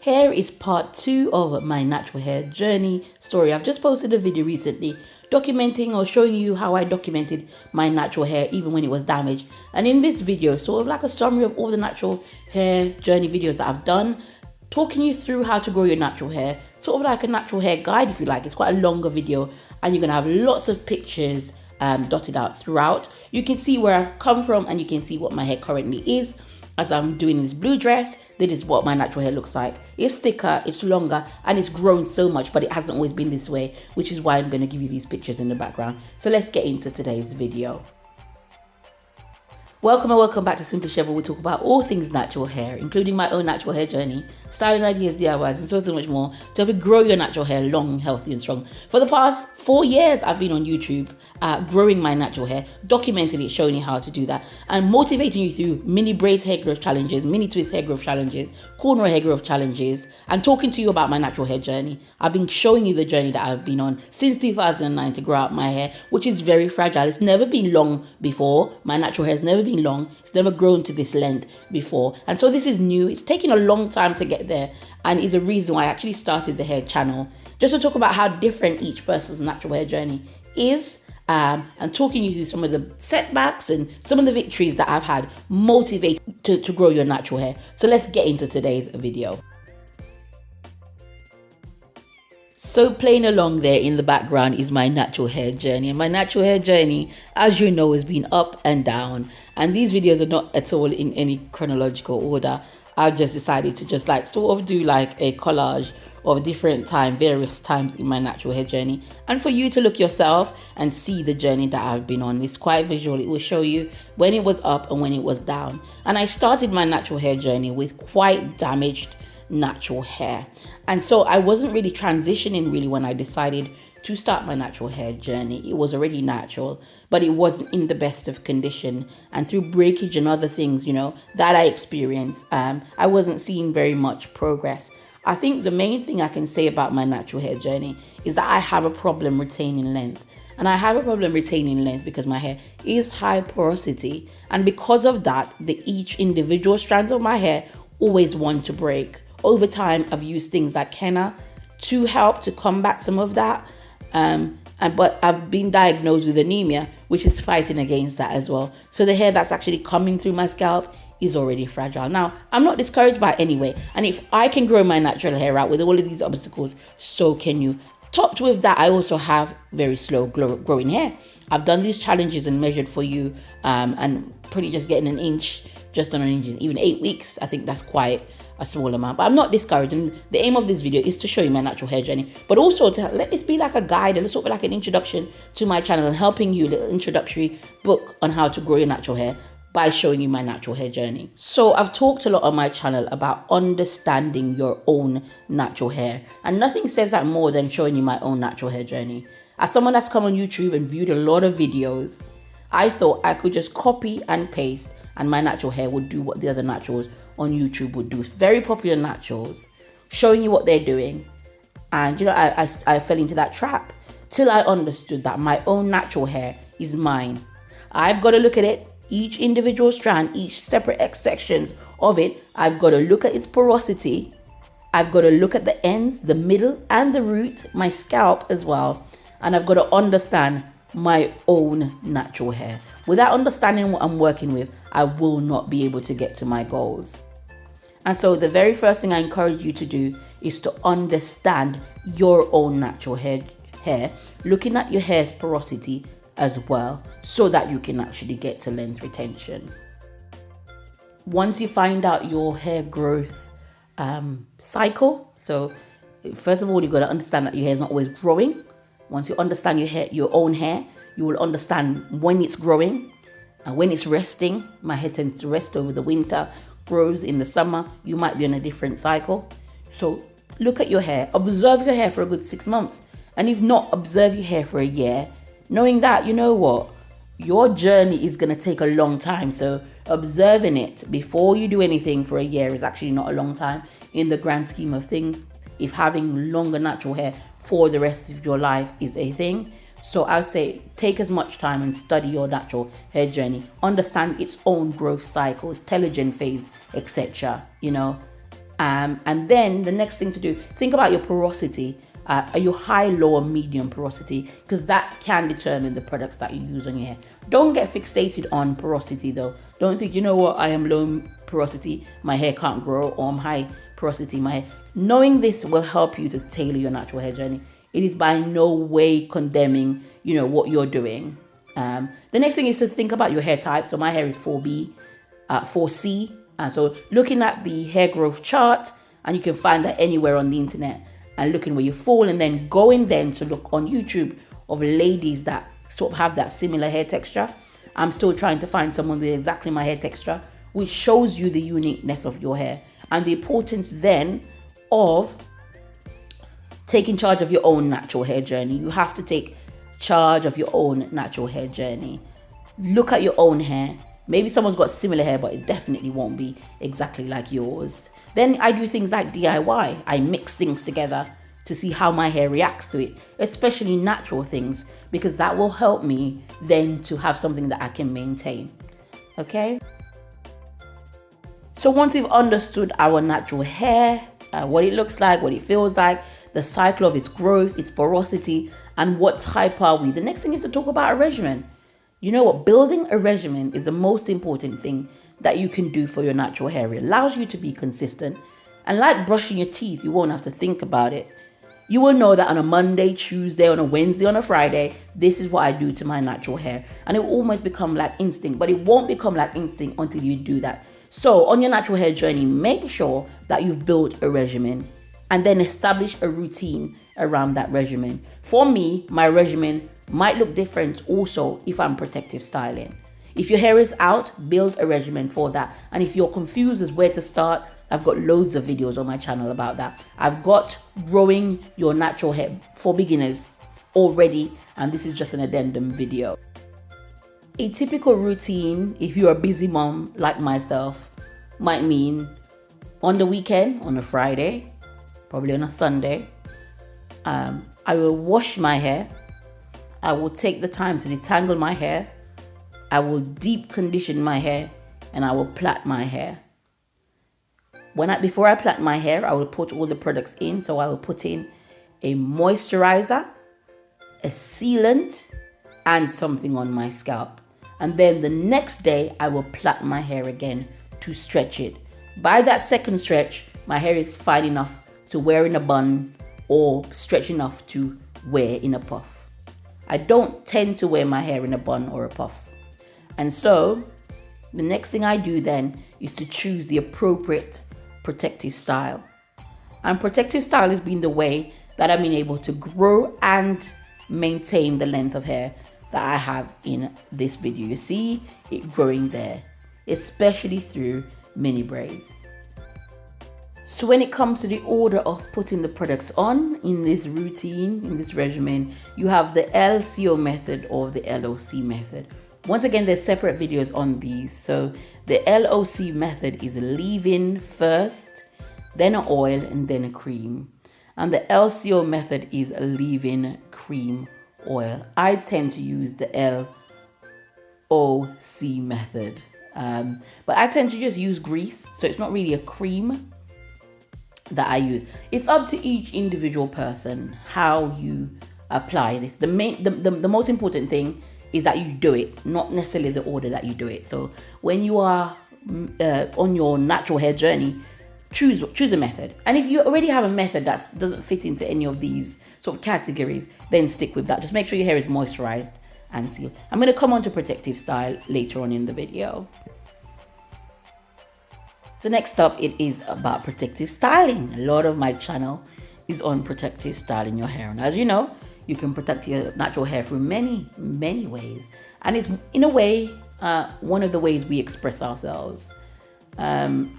here is part 2 of my natural hair journey story. I've just posted a video recently documenting or showing you how I documented my natural hair even when it was damaged. And in this video, sort of like a summary of all the natural hair journey videos that I've done, talking you through how to grow your natural hair, sort of like a natural hair guide if you like. It's quite a longer video and you're gonna have lots of pictures dotted out throughout. You can see where I've come from and you can see what my hair currently is. As I'm doing this blue dress, that is what my natural hair looks like. It's thicker, it's longer, and it's grown so much, but it hasn't always been this way, which is why I'm going to give you these pictures in the background. So let's get into today's video. Welcome and welcome back to Simply Shev, where we talk about all things natural hair, including my own natural hair journey, styling ideas, DIYs, and so much more to help you grow your natural hair long, healthy, and strong. For the past 4 years, I've been on YouTube growing my natural hair, documenting it, showing you how to do that, and motivating you through mini braids hair growth challenges, mini twist hair growth challenges, cornrow hair growth challenges, and talking to you about my natural hair journey. I've been showing you the journey that I've been on since 2009 to grow out my hair, which is very fragile. It's never been long before. My natural hair has never been long. It's never grown to this length before. And so this is new. It's taken a long time to get there and is a reason why I actually started the hair channel, just to talk about how different each person's natural hair journey is, and talking you through some of the setbacks and some of the victories that I've had motivate to grow your natural hair. So let's get into today's video. So playing along there in the background is my natural hair journey. And my natural hair journey, as you know, has been up and down. And these videos are not at all in any chronological order. I've just decided to just like sort of do like a collage of different various times in my natural hair journey. And for you to look yourself and see the journey that I've been on. It's quite visual. It will show you when it was up and when it was down. And I started my natural hair journey with quite damaged natural hair, and so I wasn't really transitioning really when I decided to start my natural hair journey. It was already natural, but it wasn't in the best of condition, and through breakage and other things, you know, that I experienced, I wasn't seeing very much progress. I think the main thing I can say about my natural hair journey is that I have a problem retaining length. And I have a problem retaining length because my hair is high porosity, and because of that, each individual strands of my hair always want to break. Over time, I've used things like henna to help to combat some of that. But I've been diagnosed with anemia, which is fighting against that as well. So the hair that's actually coming through my scalp is already fragile. Now, I'm not discouraged by it anyway. And if I can grow my natural hair out with all of these obstacles, so can you. Topped with that, I also have very slow growing hair. I've done these challenges and measured for you, and pretty just getting an inch, just on an inch, even 8 weeks. I think that's quite a small amount, but I'm not discouraged. And the aim of this video is to show you my natural hair journey, but also to let this be like a guide and sort of like an introduction to my channel and helping you, a little introductory book on how to grow your natural hair by showing you my natural hair journey. So I've talked a lot on my channel about understanding your own natural hair, and nothing says that more than showing you my own natural hair journey. As someone that's come on YouTube and viewed a lot of videos, I thought I could just copy and paste and my natural hair would do what the other naturals on YouTube would do. Very popular naturals, showing you what they're doing. And you know, I fell into that trap till I understood that my own natural hair is mine. I've got to look at it, each individual strand, each separate sections of it. I've got to look at its porosity. I've got to look at the ends, the middle, and the root, my scalp as well. And I've got to understand my own natural hair. Without understanding what I'm working with, I will not be able to get to my goals. And so the very first thing I encourage you to do is to understand your own natural hair, looking at your hair's porosity as well, so that you can actually get to length retention. Once you find out your hair growth cycle, so first of all, you've got to understand that your hair is not always growing. Once you understand your own hair, you will understand when it's growing and when it's resting. My hair tends to rest over the winter, grows in the summer. You might be on a different cycle. So look at your hair, observe your hair for a good 6 months. And if not, observe your hair for a year, knowing that, you know what, your journey is going to take a long time. So observing it before you do anything for a year is actually not a long time in the grand scheme of things, if having longer natural hair for the rest of your life is a thing. So I would say take as much time and study your natural hair journey. Understand its own growth cycles, telogen phase, etc. You know, And then the next thing to do, think about your porosity. Are you high, low, or medium porosity? Because that can determine the products that you use on your hair. Don't get fixated on porosity though. Don't think, you know what, I am low porosity, my hair can't grow, or I'm high porosity, my hair. Knowing this will help you to tailor your natural hair journey. It is by no way condemning, what you're doing. The next thing is to think about your hair type. So my hair is 4B, 4C. So looking at the hair growth chart, and you can find that anywhere on the internet, and looking where you fall, and then going then to look on YouTube of ladies that sort of have that similar hair texture. I'm still trying to find someone with exactly my hair texture, which shows you the uniqueness of your hair and the importance then of taking charge of your own natural hair journey. You have to take charge of your own natural hair journey. Look at your own hair. Maybe someone's got similar hair, but it definitely won't be exactly like yours. Then I do things like DIY. I mix things together to see how my hair reacts to it, especially natural things, because that will help me then to have something that I can maintain. Okay? So once we've understood our natural hair, what it looks like, what it feels like, the cycle of its growth, its porosity, and what type are we, the next thing is to talk about a regimen. You know what? Building a regimen is the most important thing that you can do for your natural hair. It allows you to be consistent. And like brushing your teeth, you won't have to think about it. You will know that on a Monday, Tuesday, on a Wednesday, on a Friday, this is what I do to my natural hair. And it will almost become like instinct, but it won't become like instinct until you do that. So on your natural hair journey, make sure that you've built a regimen and then establish a routine around that regimen. For me, my regimen might look different also if I'm protective styling. If your hair is out, build a regimen for that. And if you're confused as where to start, I've got loads of videos on my channel about that. I've got growing your natural hair for beginners already, and this is just an addendum video. A typical routine, if you're a busy mom like myself, might mean on the weekend, on a Friday, probably on a Sunday, I will wash my hair. I will take the time to detangle my hair. I will deep condition my hair, and I will plait my hair. Before I plait my hair, I will put all the products in. So I will put in a moisturizer, a sealant, and something on my scalp. And then the next day, I will plait my hair again to stretch it. By that second stretch, my hair is fine enough to wear in a bun or stretch enough to wear in a puff. I don't tend to wear my hair in a bun or a puff. And so the next thing I do then is to choose the appropriate protective style. And protective style has been the way that I've been able to grow and maintain the length of hair that I have in this video. You see it growing there, especially through mini braids. So when it comes to the order of putting the products on in this routine, in this regimen, you have the LCO method or the LOC method. Once again, there's separate videos on these. So the LOC method is leave-in first, then an oil, and then a cream. And the LCO method is a leave-in cream oil. I tend to use the LOC method. But I tend to just use grease. So it's not really a cream that I use. It's up to each individual person how you apply this. The most important thing is that you do it, not necessarily the order that you do it. So when you are on your natural hair journey, choose a method. And if you already have a method that doesn't fit into any of these sort of categories, then stick with that. Just make sure your hair is moisturized and sealed. I'm going to come on to protective style later on in the video. So next up, it is about protective styling. A lot of my channel is on protective styling your hair. And as you know, you can protect your natural hair through many, many ways. And it's, in a way, one of the ways we express ourselves. I'm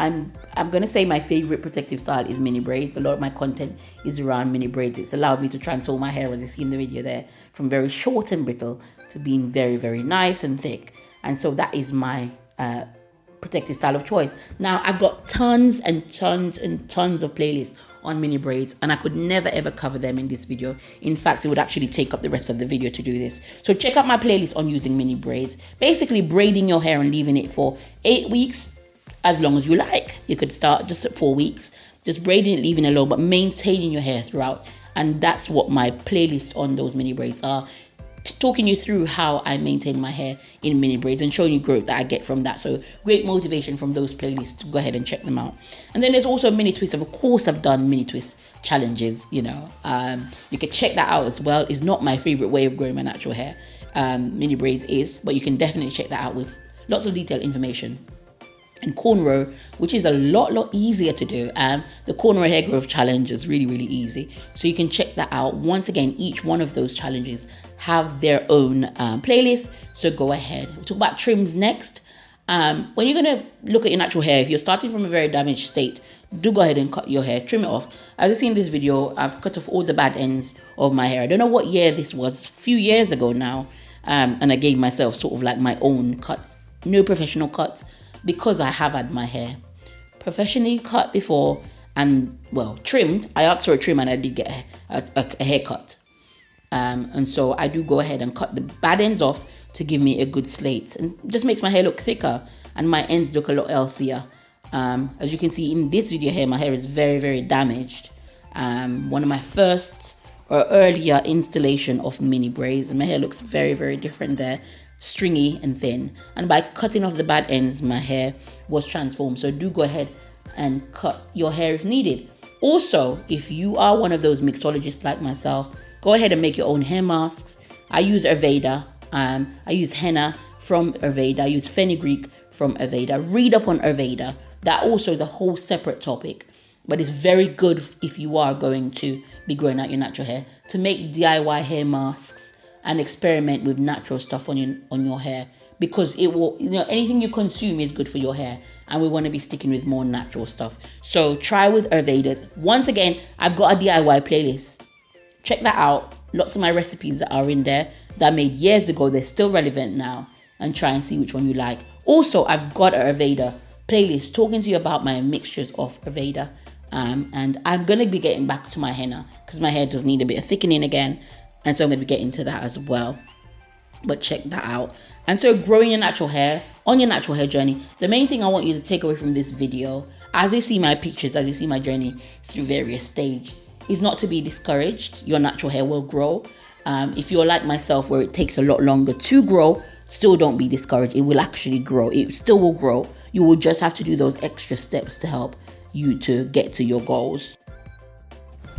going to say my favorite protective style is mini braids. A lot of my content is around mini braids. It's allowed me to transform my hair, as you see in the video there, from very short and brittle to being very, very nice and thick. And so that is my protective style of choice. Now, I've got tons and tons and tons of playlists on mini braids, and I could never ever cover them in this video. In fact, it would actually take up the rest of the video to do this. So check out my playlist on using mini braids. Basically braiding your hair and leaving it for 8 weeks, as long as you like. You could start just at 4 weeks, just braiding it, leaving it alone, but maintaining your hair throughout. And that's what my playlist on those mini braids are, talking you through how I maintain my hair in mini braids and showing you growth that I get from that. So great motivation from those playlists. Go ahead and check them out. And then there's also mini twists. Of course, I've done mini twist challenges. You can check that out as well. It's not my favorite way of growing my natural hair. Mini braids is, but you can definitely check that out with lots of detailed information. And cornrow, which is a lot easier to do. The cornrow hair growth challenge is really easy, so you can check that out. Once again, each one of those challenges have their own playlist, so go ahead. We'll talk about trims next. When you're going to look at your natural hair, if you're starting from a very damaged state, do go ahead and cut your hair, trim it off. As you see in this video, I've cut off all the bad ends of my hair. I don't know what year this was, a few years ago now, and I gave myself sort of like my own cuts, no professional cuts, because I have had my hair professionally cut before and, well, trimmed. I asked for a trim and I did get a haircut. And so I do go ahead and cut the bad ends off to give me a good slate. And it just makes my hair look thicker and my ends look a lot healthier. As you can see in this video here, my hair is very damaged. One of my first or earlier installation of mini braids, and my hair looks very different there. Stringy and thin, and by cutting off the bad ends, my hair was transformed. So do go ahead and cut your hair if needed. Also, if you are one of those mixologists like myself, go ahead and make your own hair masks. I use Ayurveda. I use henna from Ayurveda. I use fenugreek from Ayurveda. Read up on Ayurveda. That also is a whole separate topic, but it's very good if you are going to be growing out your natural hair, to make DIY hair masks and experiment with natural stuff on your hair, because it will, anything you consume is good for your hair, and we want to be sticking with more natural stuff. So try with Ayurvedas. Once again, I've got a DIY playlist. Check that out. Lots of my recipes that are in there that I made years ago, they're still relevant now, and try and see which one you like. Also, I've got an Ayurveda playlist talking to you about my mixtures of Ayurveda, and I'm going to be getting back to my henna because my hair does need a bit of thickening again. And so I'm going to be getting to that as well. But check that out. And so growing your natural hair, on your natural hair journey, the main thing I want you to take away from this video, as you see my pictures, as you see my journey through various stages, is not to be discouraged. Your natural hair will grow. If you're like myself, where it takes a lot longer to grow, still don't be discouraged. It will actually grow. It still will grow. You will just have to do those extra steps to help you to get to your goals.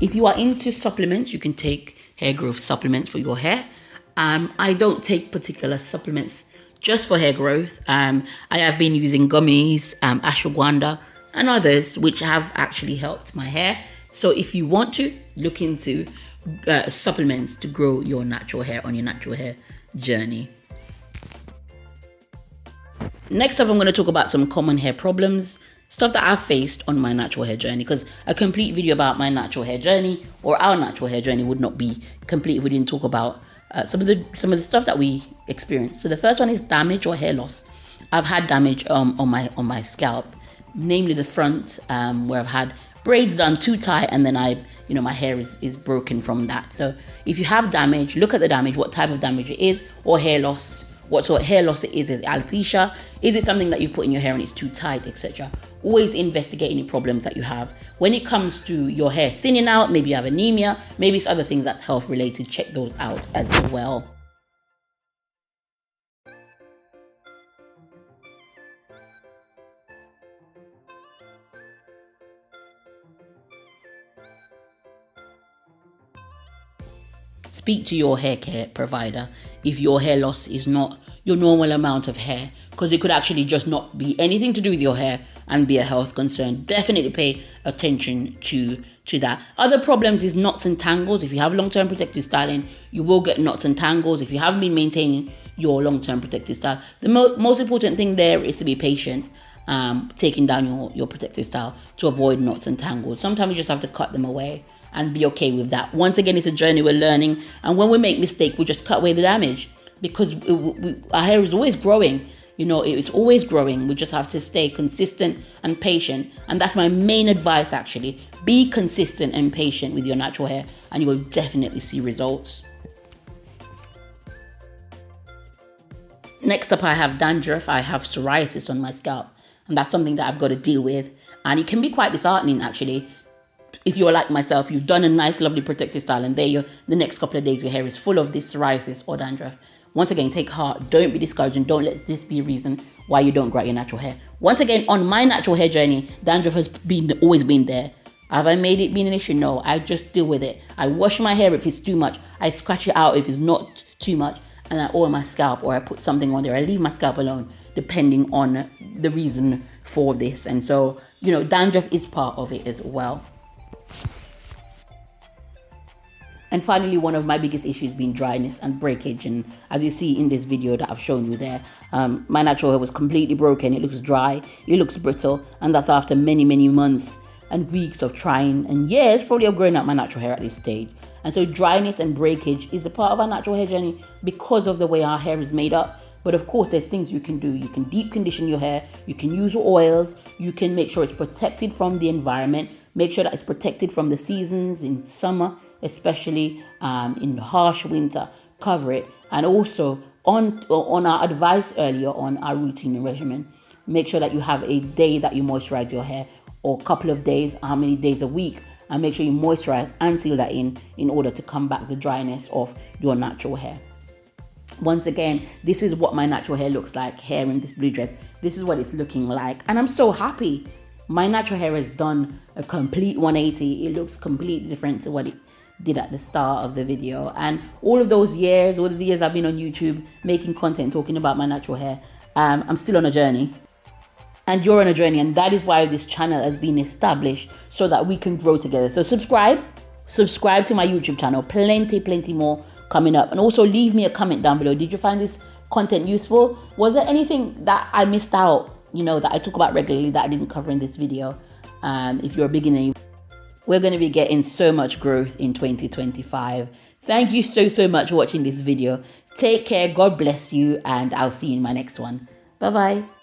If you are into supplements, you can take hair growth supplements for your hair. I don't take particular supplements just for hair growth. I have been using gummies, ashwagandha, and others which have actually helped my hair. So if you want to, look into supplements to grow your natural hair on your natural hair journey. Next up, I'm going to talk about some common hair problems, stuff that I've faced on my natural hair journey, because a complete video about my natural hair journey or our natural hair journey would not be complete if we didn't talk about some of the stuff that we experienced. So the first one is damage or hair loss. I've had damage on my scalp, namely the front, where I've had braids done too tight, and then my hair is broken from that. So if you have damage, look at the damage, what type of damage it is, or hair loss. What sort of hair loss it is it alopecia? Is it something that you've put in your hair and it's too tight, etc.? Always investigate any problems that you have. When it comes to your hair thinning out, maybe you have anemia, maybe it's other things that's health related, check those out as well. Speak to your hair care provider if your hair loss is not your normal amount of hair, because it could actually just not be anything to do with your hair and be a health concern. Definitely pay attention to that. Other problems is knots and tangles. If you have long-term protective styling, you will get knots and tangles if you haven't been maintaining your long-term protective style. The most important thing there is to be patient, taking down your protective style to avoid knots and tangles. Sometimes you just have to cut them away and be okay with that. Once again, it's a journey, we're learning, and when we make mistakes, we just cut away the damage, because our hair is always growing. It's always growing. We just have to stay consistent and patient, and that's my main advice actually. Be consistent and patient with your natural hair, and you will definitely see results. Next up, I have dandruff. I have psoriasis on my scalp, and that's something that I've got to deal with. And it can be quite disheartening, actually. If you're like myself, you've done a nice, lovely protective style, and the next couple of days your hair is full of this psoriasis or dandruff. Once again, take heart. Don't be discouraged, and don't let this be a reason why you don't grow out your natural hair. Once again, on my natural hair journey, dandruff has always been there. Have I made it been an issue? No, I just deal with it. I wash my hair if it's too much. I scratch it out if it's not too much, and I oil my scalp, or I put something on there. I leave my scalp alone, depending on the reason for this. And so, dandruff is part of it as well. And finally, one of my biggest issues being dryness and breakage. And as you see in this video that I've shown you there, my natural hair was completely broken. It looks dry, it looks brittle, and that's after many, many months and weeks of trying and years probably of growing out my natural hair at this stage. And so dryness and breakage is a part of our natural hair journey because of the way our hair is made up. But of course, there's things you can do. You can deep condition your hair, you can use oils, you can make sure it's protected from the environment, make sure that it's protected from the seasons in summer, especially in harsh winter, cover it. And also on our advice earlier on our routine and regimen, make sure that you have a day that you moisturize your hair, or a couple of days, how many days a week, and make sure you moisturize and seal that in order to combat the dryness of your natural hair. Once again, this is what my natural hair looks like, hair in this blue dress. This is what it's looking like, and I'm so happy. My natural hair has done a complete 180. It looks completely different to what it did at the start of the video. And all of the years I've been on YouTube making content talking about my natural hair, I'm still on a journey. And you're on a journey, and that is why this channel has been established, so that we can grow together. So subscribe to my YouTube channel. Plenty more coming up. And also leave me a comment down below. Did you find this content useful? Was there anything that I missed out, that I talk about regularly that I didn't cover in this video? If you're a beginner, we're going to be getting so much growth in 2025. Thank you so much for watching this video. Take care. God bless you, and I'll see you in my next one. Bye-bye.